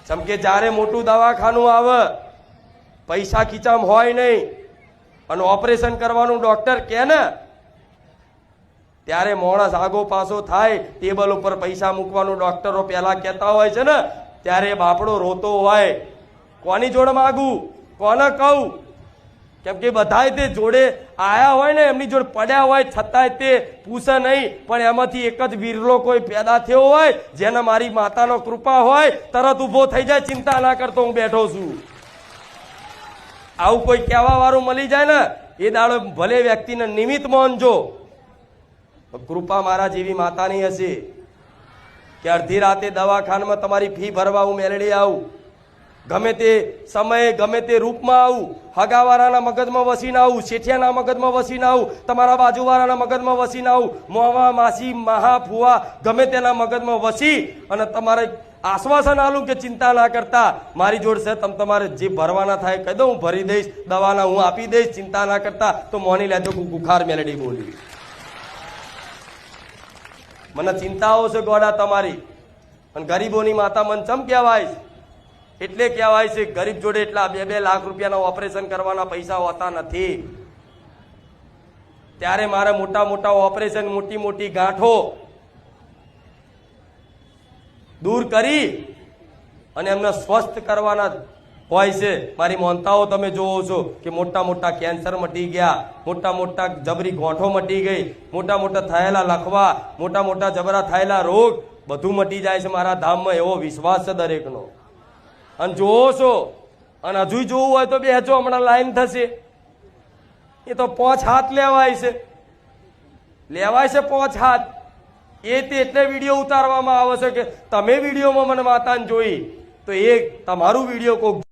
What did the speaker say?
જેમ કે જ્યારે મોટું દવાખાનું આવે પૈસા ખીચામાં હોય નહીં અને ઓપરેશન કરવાનું ડોક્ટર કહે ને ત્યારે માણસ આગો પાછો થાય ટેબલ ઉપર પૈસા મૂકવાનું ડોક્ટરો પહેલા કહેતા હોય છે ને ત્યારે બાપડો રોતો હોય કોની જોડે માગું કોને કહું કેમ કે બધાય તે જોડે આયા હોય ને એમની જોડે પડ્યા હોય છતાંય તે પૂછે નહીં પણ એમાંથી એક જ વીરલો કોઈ પેદા થયો હોય જેને મારી માતાનો કૃપા હોય તરત ઊભો થઈ જાય ચિંતા ના કરતો હું બેઠો છું આવું કોઈ કહેવા વાળું મળી જાય ને એ દાડો ભલે વ્યક્તિને નિમિત્ત માનજો કૃપા મારા જેવી માતાની હશે કે અડધી રાતે દવાખાનામાં તમારી ફી ભરવા હું મેળડી આવું ગમે તે સમયે ગમે તે રૂપમાં આવું હગાવાળાના મગજમાં વસીને આવું શેઠિયાના મગજમાં વસીને આવું તમારા બાજુવાળાના મગજમાં વસીને આવું મોવા માસી મહા ફુવા ગમે તેના મગજમાં વસી અને તમારે આશ્વાસન આલું કે ચિંતા ના કરતા મારી જોડ છે તમારે જે ભરવાના થાય કહી દો હું ભરી દઈશ દવાના હું આપી દઈશ ચિંતા ના કરતા તો મોની લેતો ગુખાર મેલડી બોલી મને ચિંતાઓ છે ગોડા તમારી અને ગરીબોની માતા મન ચમ કહેવાય એટલે કહેવાય છે ગરીબ જોડે એટલા 2-2 લાખ રૂપિયાના ઓપરેશન કરવાના પૈસા હોતા નથી ત્યારે મારે મોટા મોટા ઓપરેશન મોટી મોટી ગાંઠો દૂર કરી અને એમને સ્વસ્થ કરવાના હોય છે મારી મોનતાઓ તમે જોવો છો કે મોટા મોટા કેન્સર મટી ગયા મોટા મોટા જબરી ગોઠો મટી ગઈ મોટા મોટા થયેલા લખવા મોટા મોટા જબરા થયેલા રોગ બધું મટી જાય છે મારા ધામમાં એવો વિશ્વાસ છે દરેકનો અને જોવો છો અને હજુ જોવું હોય તો બેસો હમણાં લાઈન થશે એ તો 5 હાથ લેવાય છે 5 હાથ એ તે એટલે વિડીયો ઉતારવામાં આવે છે કે તમે વિડીયોમાં મને માતાને જોઈ તો એ તમારું વિડીયો કોક